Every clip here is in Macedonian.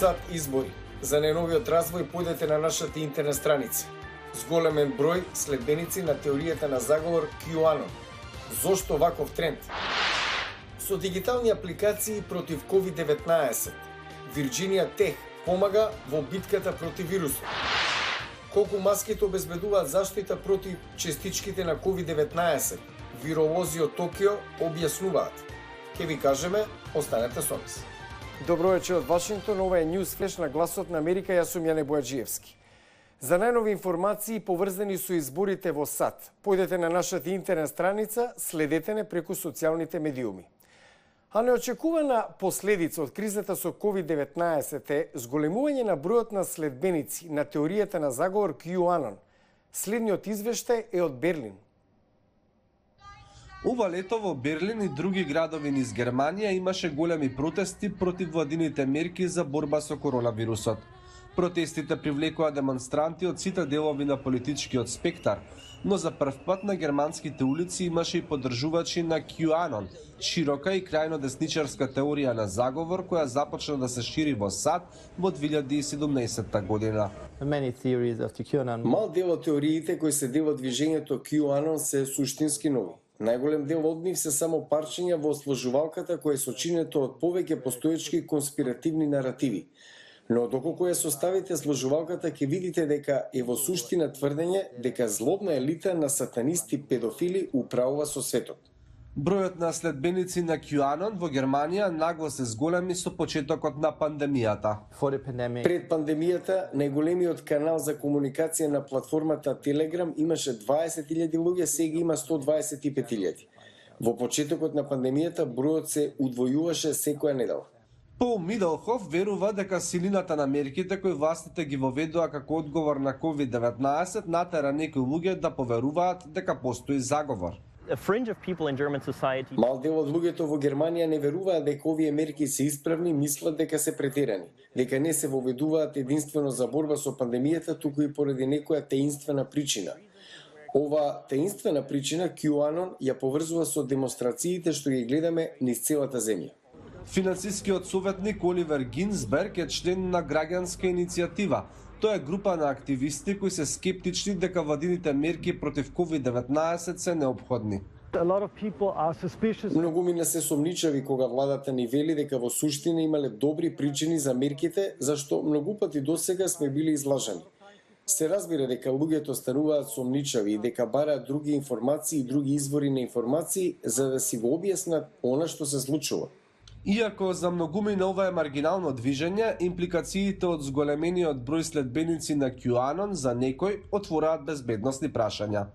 САД избори. За најновиот развој појдете на нашата интернет страница. Зголемен број следбеници на теоријата на заговор QAnon. Зошто ваков тренд? Со дигитални апликации против COVID-19, Virginia Tech помага во битката против вирусот. Колку маските обезбедуваат заштита против частичките на COVID-19, виролози од Токио објаснуваат. Ке ви кажеме, останете со нас. Добро вечер од Вашингтон, ова е News Flash на Гласот на Америка, јас сум Јане Бојаджиевски. За најнови информации поврзани со изборите во САД, појдете на нашата интернет страница, следете не преку социјалните медиуми. А неочекувана последица од кризата со COVID-19 е зголемување на бројот на следбеници на теоријата на заговор QAnon. Следниот извештај е од Берлин. Ова лето во Берлин и други градови низ Германија имаше големи протести против владините мерки за борба со коронавирусот. Протестите привлекоа демонстранти од сите делови на политичкиот спектар, но за прв пат на германските улици имаше и поддржувачи на QAnon, широка и крајно десничарска теорија на заговор која започна да се шири во САД во 2017 година. Мал дел од теориите кои се дел од движењето QAnon се суштински нови. Најголем дел од нив се само парчиња во сложувалката која е сочинето од повеќе постоечки конспиративни наративи. Но доколку ја составите сложувалката ќе видите дека е во суштина тврдење дека злобна елита на сатанисти педофили управува со светот. Бројот на следбеници на QAnon во Германија нагло се зголеми со почетокот на пандемијата. Пред пандемијата, најголемиот канал за комуникација на платформата Telegram имаше 20.000 луѓе, сега има 125.000. Во почетокот на пандемијата бројот се удвојуваше секоја недела. Пол Мидлхоф верува дека силината на мерките кои властите ги воведоа како одговор на COVID-19 натера некои луѓе да поверуваат дека постои заговор. Мал дел од луѓето во Германија не веруваат дека овие мерки се исправни, мислат дека се претерани, дека не се воведуваат единствено за борба со пандемијата, туку и поради некоја таинствена причина. Ова таинствена причина QAnon ја поврзува со демонстрациите што ги гледаме низ целата земја. Финансискиот советник Оливер Гинзберг е член на граѓанска иницијатива. Тоа е група на активисти кои се скептични дека владините мерки против COVID-19 се неопходни. Многумина се сомничави кога владата ни вели дека во суштина имале добри причини за мерките, зашто многу пати досега сме били излажани. Се разбира дека луѓето стануваат сомничави и дека бараат други информации и други извори на информации за да си го објаснат она што се случува. Иако за многумина ова е маргинално движење, импликациите од зголемениот број следбеници на QAnon за некој отвораат безбедносни прашања.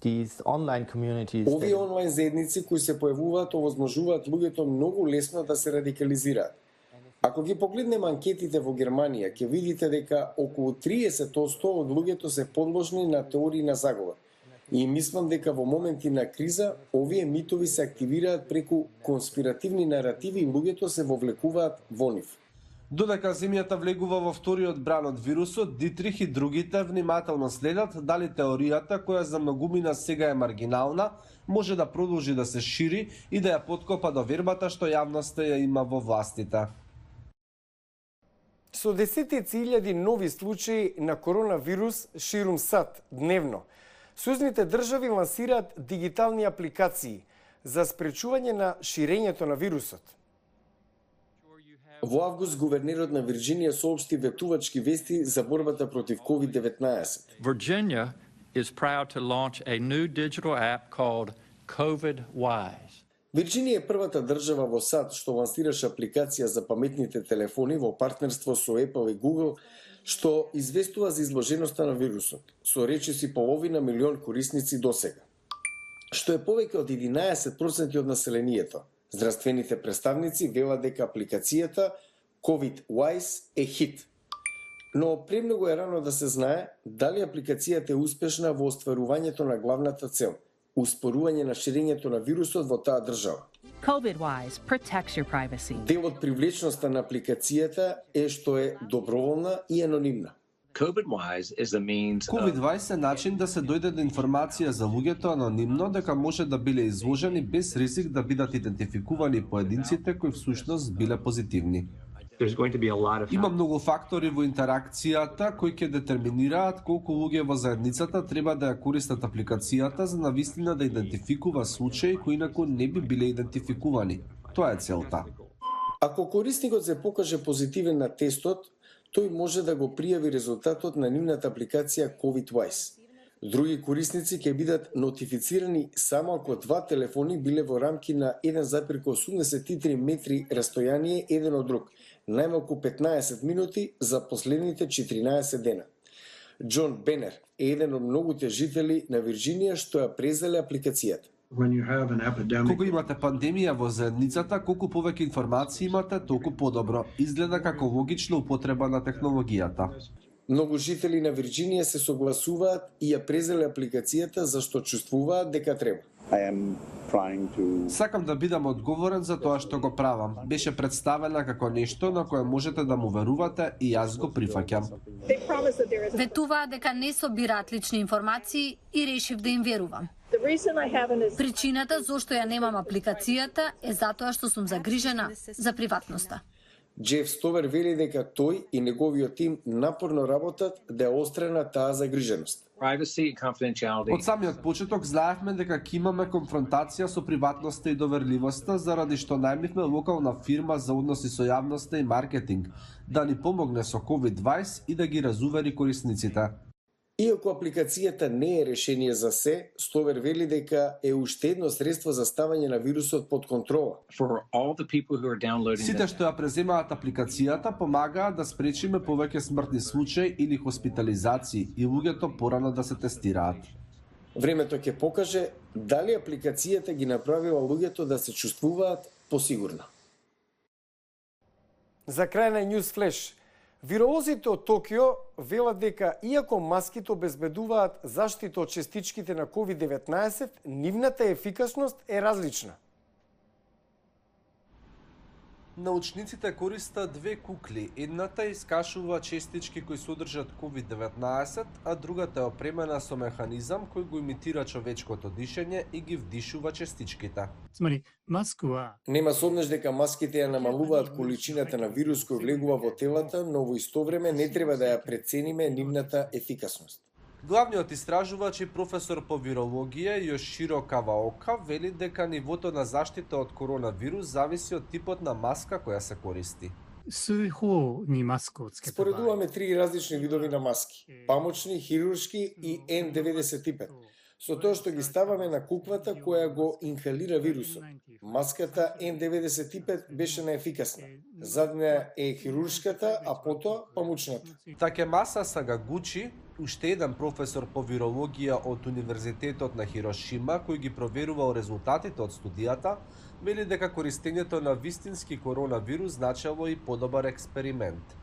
Овие онлайн заедници кои се појавуваат овозможуваат луѓето многу лесно да се радикализираат. Ако ги погледнеме анкетите во Германија, ќе видите дека околу 30% од луѓето се подложни на теории на заговор. И мислам дека во моменти на криза, овие митови се активираат преку конспиративни наративи и луѓето се вовлекуваат во нив. Додека земјата влегува во вториот бран од вирусот, Дитрих и другите внимателно следат дали теоријата, која за многумина сега е маргинална, може да продолжи да се шири и да ја поткопа довербата што јавноста ја има во властите. Со десетици илјади нови случаи на коронавирус ширум САД дневно, сојузните држави лансираат дигитални апликации за спречување на ширењето на вирусот. Во август гувернерот на Вирџинија соопшти ветувачки вести за борбата против COVID-19. Virginia is proud to launch a new digital app called COVIDwise. Вирџинија е првата држава во САД што лансираше апликација за паметните телефони во партнерство со Apple и Google, што известува за изложеноста на вирусот, со речиси половина милион корисници досега, што е повеќе од 11% од населението. Здравствените представници велат дека апликацијата COVIDwise е хит. Но премногу е рано да се знае дали апликацијата е успешна во остварувањето на главната цел – успорување на ширењето на вирусот во таа држава. COVIDwise protects your privacy. Дел од привлечноста на апликацијата е што е доброволна и анонимна. COVIDwise е начин да се дојде до информација за луѓето анонимно дека може да биле изложени без ризик да бидат идентификувани поединците кои всушност биле позитивни. there's going to be a lot of Има многу фактори во интеракцијата кои ќе детерминираат колку луѓе во заедницата треба да ја користат апликацијата за навистина да идентификува случаи кои инаку не би биле идентификувани. Тоа е целта. Ако корисникот се покаже позитивен на тестот, тој може да го пријави резултатот на нивната апликација COVID-Wise. Други корисници ќе бидат нотифицирани само ако два телефони биле во рамки на 1,83 метри растојание еден од друг, најмалку 15 минути за последните 14 дена. Џон Бенер е еден од многуте жители на Вирџинија што ја презеле апликацијата. Кога имате пандемија во заедницата, колку повеќе информации имате, толку подобро. Изгледа како логична употреба на технологијата. Многу жители на Вирџинија се согласуваат и ја презеле апликацијата зашто чувствуваат дека треба. Сакам да бидам одговорен за тоа што го правам. Беше представена како нешто на кое можете да му верувате и јас го прифаќам. Ветуваа дека не собираат лични информации и решив да им верувам. Причината зошто ја немам апликацијата е затоа што сум загрижена за приватноста. Джеф Стовер вели дека тој и неговиот тим напорно работат да ја острана таа загриженост. Од самиот почеток знаевме дека ќе имаме конфронтација со приватноста и доверливоста, заради што најмивме локална фирма за односи со јавноста и маркетинг да ни помогне со COVID-20 и да ги разувери корисниците. Иако апликацијата не е решение за се, Стовер вели дека е уште едно средство за ставање на вирусот под контрола. Сите што ја преземаат апликацијата помагаат да спречиме повеќе смртни случаи или хоспитализации и луѓето порано да се тестираат. Времето ќе покаже дали апликацијата ги направила луѓето да се чувствуваат посигурно. За крај на News Flash. Виролозите од Токио велат дека иако маските обезбедуваат заштита од частичките на COVID-19, нивната ефикасност е различна. Научниците користат две кукли. Едната искашува честички кои содржат COVID-19, а другата е опремена со механизам кој го имитира човечкото дишење и ги вдишува честичките. Нема сомнеш дека маските ја намалуваат количината на вирус кој влегува во телата, но во исто време не треба да ја прецениме нивната ефикасност. Главниот истражувач и професор по вирологија Јоширо Каваока вели дека нивото на заштита од коронавирус зависи од типот на маска која се користи. Споредуваме три различни видови на маски: памучни, хируршки и N95. Со тоа што ги ставаме на куквата која го инхалира вирусот. Маската N95 беше наефикасна. Зад неа е хируршката, а потоа памучната. Такемаса Сагагучи, уште еден професор по вирологија од Универзитетот на Хирошима, кој ги проверувал резултатите од студијата, вели дека користењето на вистински коронавирус значело и подобар експеримент.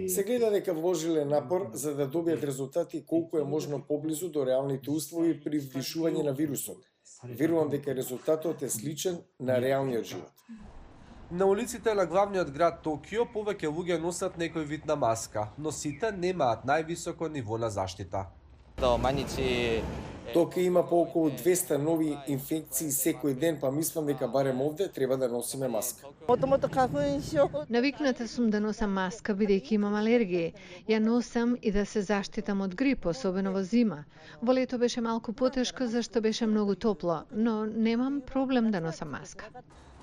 Се гледа дека вложиле напор за да добијат резултати колку е можно поблизу до реалните услови при вдишување на вирусот. Верувам дека резултатот е сличен на реалниот живот. На улиците на главниот град Токио повеќе луѓе носат некој вид на маска, но сите немаат највисоко ниво на заштита. Токио има по околу 200 нови инфекции секој ден, па мислам дека барем овде треба да носиме маска. Навикната сум да носам маска бидејќи имам алергија. Ја носам и да се заштитам од грип, особено во зима. Во лето беше малку потешко зашто беше многу топло, но немам проблем да носам маска.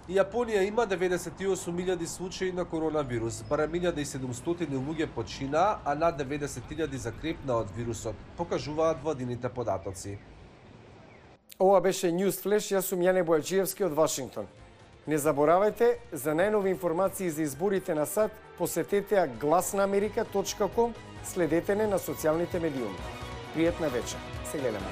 Јапонија има 98.000 случаи на коронавирус, барем 1.700 луѓе починаа, а над 90.000 закрепнаа од вирусот, покажуваат владините податоци. Ова беше News Flash, јас сум Јане Бојаджиевски од Вашингтон. Не заборавајте, за најнови информации за изборите на САД, посетете ја glasnaamerika.com, следете не на социјалните медиуми. Пријатна вечер. Се гледаме.